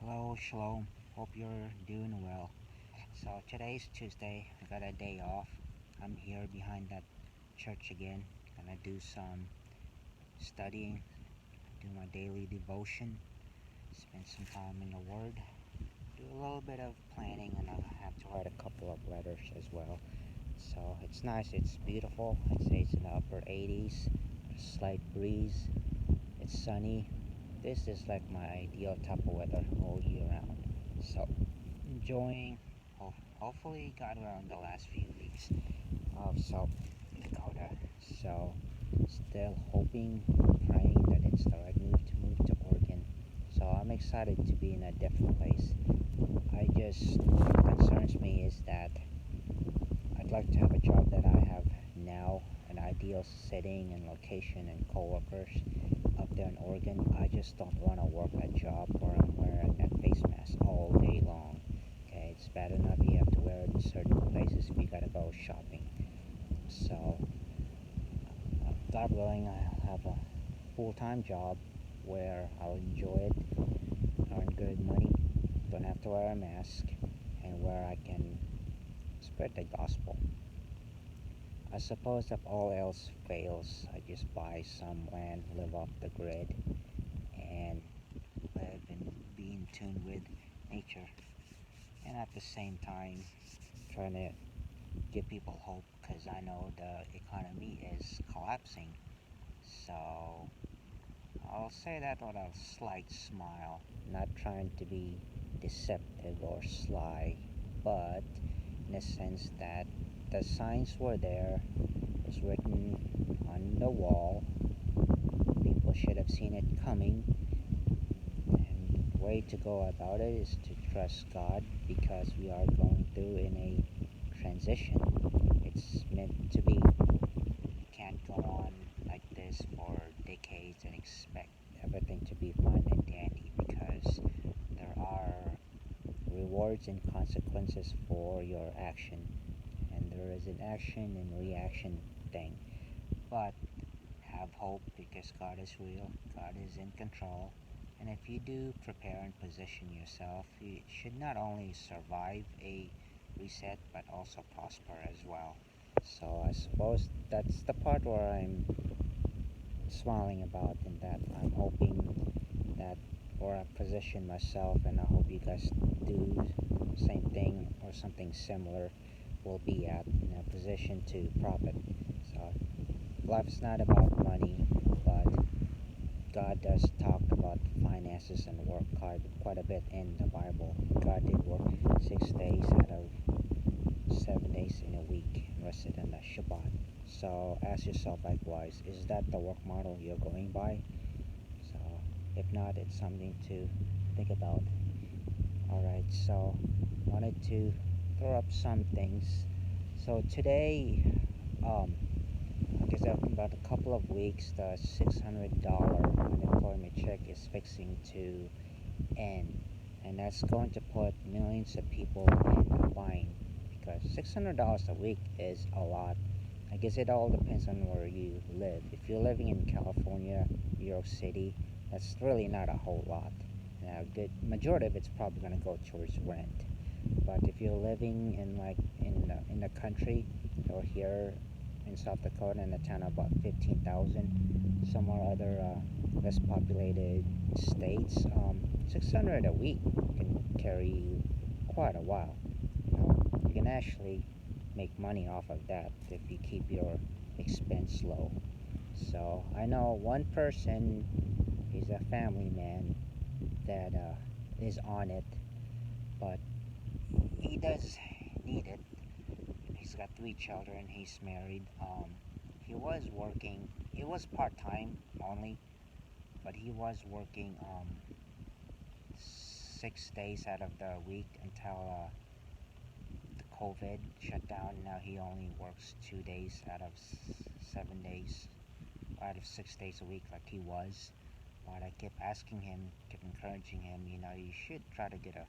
Hello, Shalom. Hope you're doing well. So today's Tuesday. I got a day off. I'm here behind that church again. Gonna do some studying, do my daily devotion, spend some time in the Word, do a little bit of planning, and I'll have to write a couple of letters as well. So it's nice. It's beautiful. I'd say it's in the upper 80s. A slight breeze. It's sunny. This is like my ideal type of weather all year round. So enjoying, hopefully got around the last few weeks of South Dakota. So still hoping, praying that it's the right move to move to Oregon. So I'm excited to be in a different place. What concerns me is that I'd like to have a job that I have now, an ideal setting and location and coworkers up there in Oregon. I just don't want to work a job where I'm wearing that face mask all day long. Okay, it's bad enough you have to wear it in certain places if you gotta go shopping. So, God willing, I'll have a full-time job where I'll enjoy it, earn good money, don't have to wear a mask, and where I can spread the gospel. I suppose if all else fails, I just buy some land, live off the grid, and live and be in tune with nature. And at the same time, trying to give people hope because I know the economy is collapsing. So I'll say that with a slight smile, not trying to be deceptive or sly, but in a sense that the signs were there, it was written on the wall. People should have seen it coming, and the way to go about it is to trust God because we are going through in a transition. It's meant to be. You can't go on like this for decades and expect everything to be fun and dandy because there are rewards and consequences for your action, and there is an action and reaction thing. But have hope because God is real, God is in control, and if you do prepare and position yourself, you should not only survive a reset but also prosper as well. So I suppose that's the part where I'm smiling about, and that I'm hoping that where I position myself, and I hope you guys do the same thing or something similar, will be at in a position to profit. So life is not about money, but God does talk about finances and work quite a bit in the Bible. God did work 6 days out of 7 days in a week and rested on the Shabbat. So ask yourself likewise, is that the work model you're going by? So if not, it's something to think about. Alright, so wanted to throw up some things. So today, I guess after about a couple of weeks, the $600 unemployment check is fixing to end, and that's going to put millions of people in a bind because $600 a week is a lot. I guess it all depends on where you live. If you're living in California, New York City, that's really not a whole lot. Now, good majority of it's probably going to go towards rent. But if you're living in in the country or here in South Dakota in a town of about 15,000, some or other less populated states, 600 a week can carry you quite a while. You can actually make money off of that if you keep your expense low. So I know one person, he's a family man that is on it, but he does need it. He's got 3 children. He's married. He was working. It was part-time only, but he was working 6 days out of the week until the COVID shut down. Now he only works 2 days out of 7 days, out of 6 days a week, like he was. But I kept asking him, kept encouraging him. You should try to get a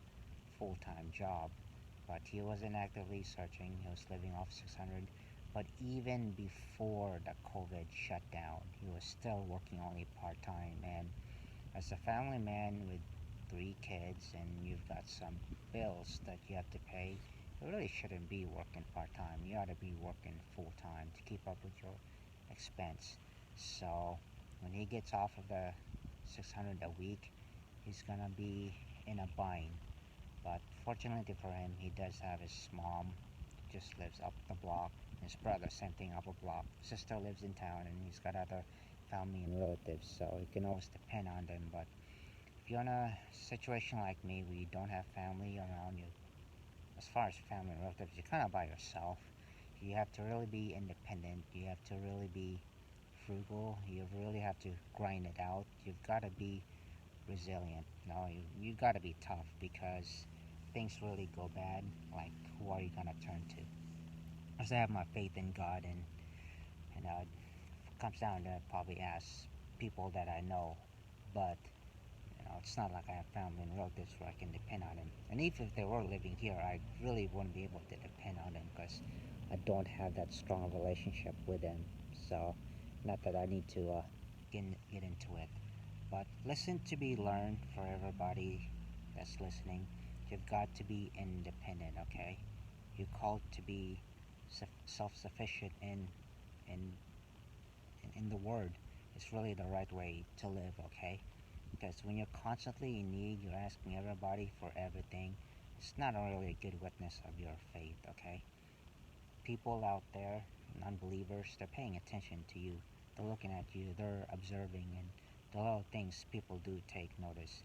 full-time job. But he wasn't actively searching. He was living off 600. But even before the COVID shut down, he was still working only part-time. And as a family man with 3 kids, kids and you've got some bills that you have to pay, you really shouldn't be working part-time. You ought to be working full-time to keep up with your expense. So when he gets off of the 600 a week, he's gonna be in a bind. But fortunately for him, he does have his mom, just lives up the block. His brother, same thing, up a block. Sister lives in town, and he's got other family and relatives, so he can always depend on them. But if you're in a situation like me where you don't have family around you, as far as family and relatives, you're kind of by yourself. You have to really be independent. You have to really be frugal. You really have to grind it out. You've got to be resilient. No, you got to be tough because things really go bad. Like, who are you gonna turn to? As I have my faith in God, and it comes down to probably ask people that I know, but it's not like I have family and relatives where I can depend on them. And even if they were living here, I really wouldn't be able to depend on them because I don't have that strong relationship with them. So, not that I need to get into it. But listen to be learned for everybody that's listening. You've got to be independent, okay? You're called to be self-sufficient in in the word. It's really the right way to live, okay? Because when you're constantly in need, you're asking everybody for everything. It's not really a good witness of your faith, okay? People out there, unbelievers, they're paying attention to you. They're looking at you, they're observing, and the little things people do take notice.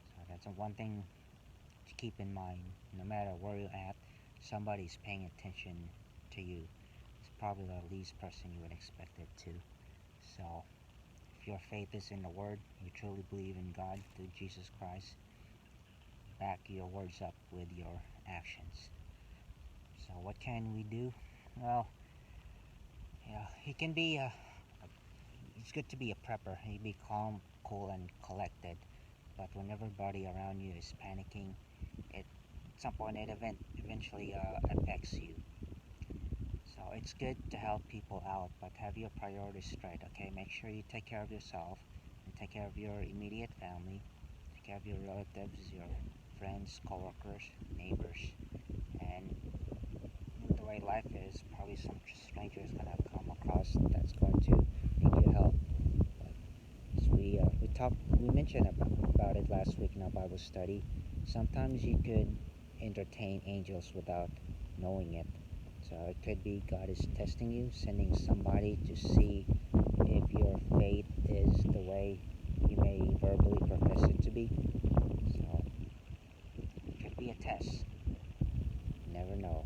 So that's one thing to keep in mind. No matter where you're at, somebody's paying attention to you. It's probably the least person you would expect it to. So if your faith is in the Word, you truly believe in God through Jesus Christ, back your words up with your actions. So what can we do? Well, he can be it's good to be a prepper. He be calm, cool, and collected. But when everybody around you is panicking, at some point it eventually affects you. So it's good to help people out, but have your priorities straight. Okay, make sure you take care of yourself and take care of your immediate family. Take care of your relatives, your friends, coworkers, neighbors, and the way life is, probably some stranger is gonna come across that's going to need your help. But as we mentioned about it last week in our Bible study. Sometimes you could entertain angels without knowing it. So it could be God is testing you, sending somebody to see if your faith is the way you may verbally profess it to be. So it could be a test. You never know.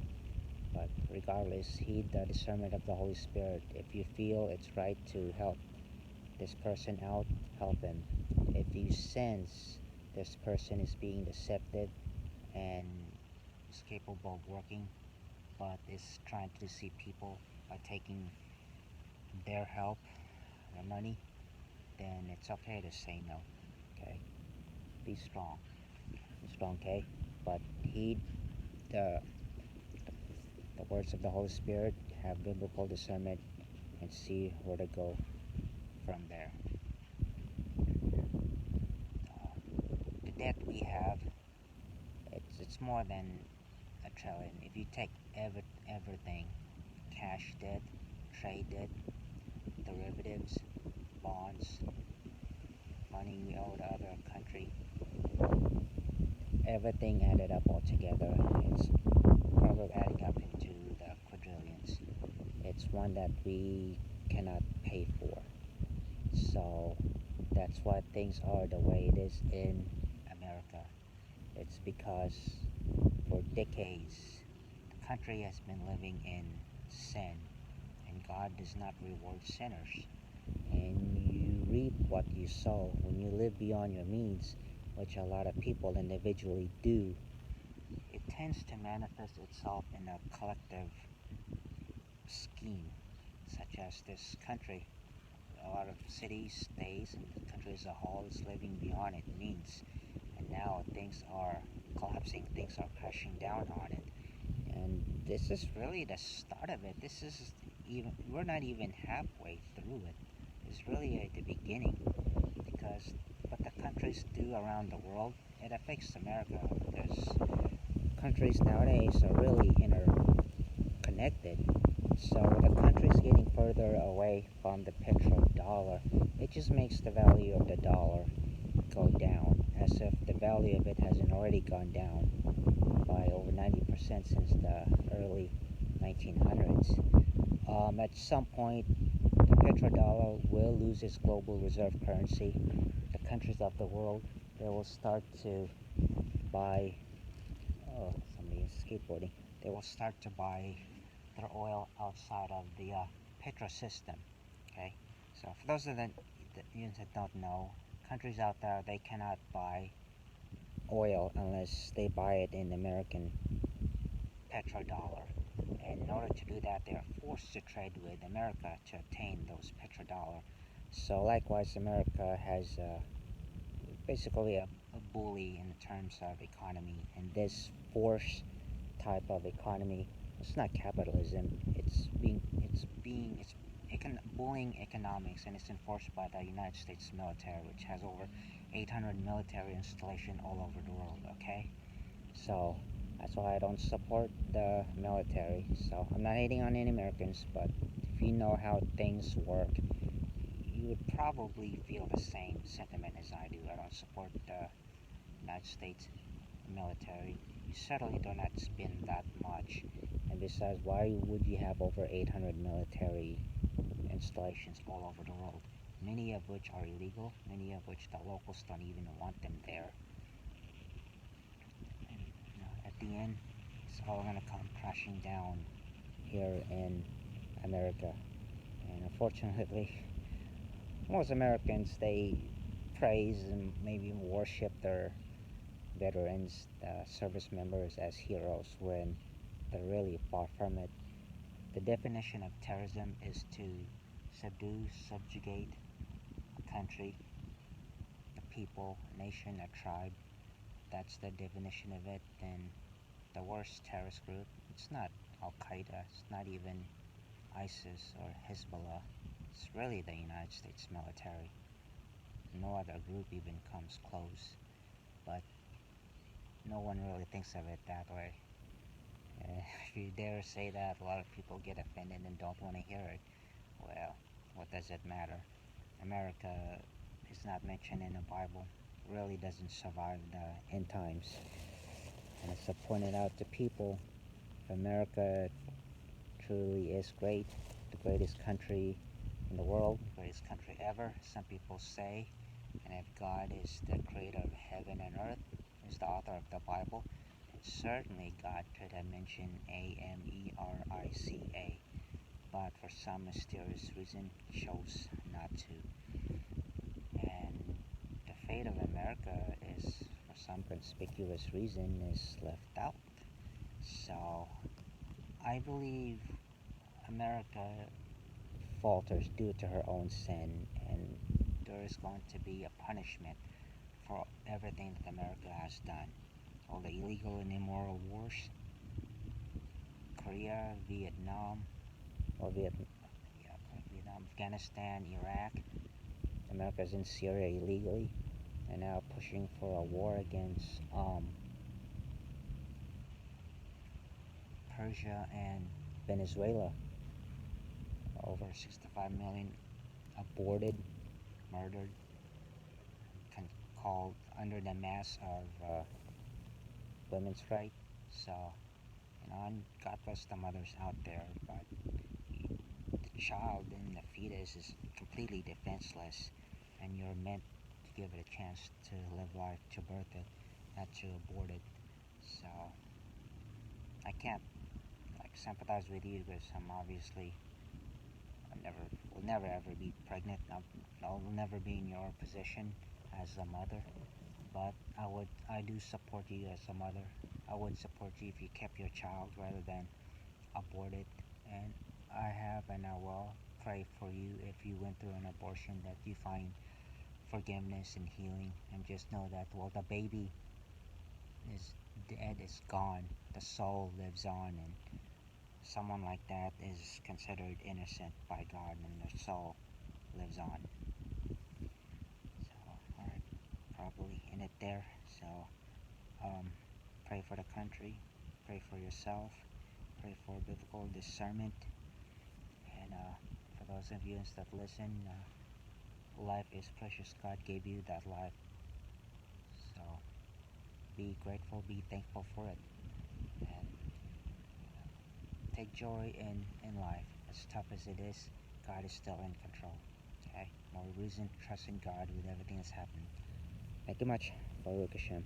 But regardless, heed the discernment of the Holy Spirit. If you feel it's right to help this person out, help him. If you sense this person is being deceptive and is capable of working, but is trying to deceive people by taking their help, their money, then it's okay to say no. Okay? Be strong. Be strong, okay? But heed the the words of the Holy Spirit, have biblical discernment, and see where to go from there. The debt we have, it's more than a trillion. If you take everything, cash debt, trade debt, derivatives, bonds, money we owe to other country, everything added up all together, it's probably adding up into the quadrillions. It's one that we cannot pay for. So that's why things are the way it is in America. It's because for decades the country has been living in sin, and God does not reward sinners. And you reap what you sow. When you live beyond your means, which a lot of people individually do, it tends to manifest itself in a collective scheme, such as this country. A lot of cities, states, and the country as a whole is living beyond its means. And now things are collapsing, things are crashing down on it. And this is really the start of it. We're not even halfway through it. It's really at the beginning. Because what the countries do around the world, it affects America. There's countries nowadays are really interconnected. So the country's getting further away from the petrodollar. It just makes the value of the dollar go down, as if the value of it hasn't already gone down by over 90% since the early 1900s. At some point, the petrodollar will lose its global reserve currency. The countries of the world, they will start to buy, oh, somebody is skateboarding. They will start to buy their oil outside of the petro system. Okay, so for those of you that don't know, countries out there, they cannot buy oil unless they buy it in American petrodollar. And in order to do that, they are forced to trade with America to obtain those petrodollar. So likewise, America has basically a bully in terms of economy, and this force type of economy, it's not capitalism. It's bullying economics, and it's enforced by the United States military, which has over 800 military installation all over the world. Okay, so that's why I don't support the military. So I'm not hating on any Americans, but if you know how things work, you would probably feel the same sentiment as I do. I don't support the United States military. You certainly do not spend that much. And besides, why would you have over 800 military installations all over the world? Many of which are illegal, many of which the locals don't even want them there. And at the end, it's all going to come crashing down here in America. And unfortunately, most Americans, they praise and maybe worship their veterans, the service members, as heroes when they're really far from it. The definition of terrorism is to subdue, subjugate a country, a people, a nation, a tribe. That's the definition of it. And the worst terrorist group, it's not Al Qaeda, it's not even ISIS or Hezbollah. It's really the United States military. No other group even comes close, but no one really thinks of it that way. If you dare say that, a lot of people get offended and don't want to hear it. Well, what does it matter? America is not mentioned in the Bible, really doesn't survive the end times. And as I pointed out to people, America truly is great, the greatest country in the world, the greatest country ever, some people say. And if God is the creator of heaven and earth, is the author of the Bible, then certainly God could have mentioned America, but for some mysterious reason chose not to. And the fate of America is, for some conspicuous reason, is left out. So I believe America falters due to her own sin, and there is going to be a punishment for everything that America has done. All the illegal and immoral wars, Korea, Vietnam, or Vietnam, Afghanistan, Iraq. America's in Syria illegally, and now pushing for a war against Persia and Venezuela. Over 65 million aborted, murdered, called under the mask of women's rights. So, and God bless the mothers out there, but the child in the fetus is completely defenseless, and you're meant to give it a chance to live life, to birth it, not to abort it. So, I can't sympathize with you because I'm obviously will never ever be pregnant. I'll never be in your position as a mother, but I do support you as a mother. I would support you if you kept your child rather than abort it. And I have and I will pray for you if you went through an abortion, that you find forgiveness and healing, and just know that, well, the baby is dead, is gone, the soul lives on, and someone like that is considered innocent by God, and their soul lives on. So, alright. in it there. So um, pray for the country, pray for yourself, pray for biblical discernment, and for those of you that listen, life is precious. God gave you that life, so be grateful, be thankful for it, and take joy in life. As tough as it is, God is still in control. Okay, more reason to trust in God with everything that's happening. Thank you much. Baruch Hashem.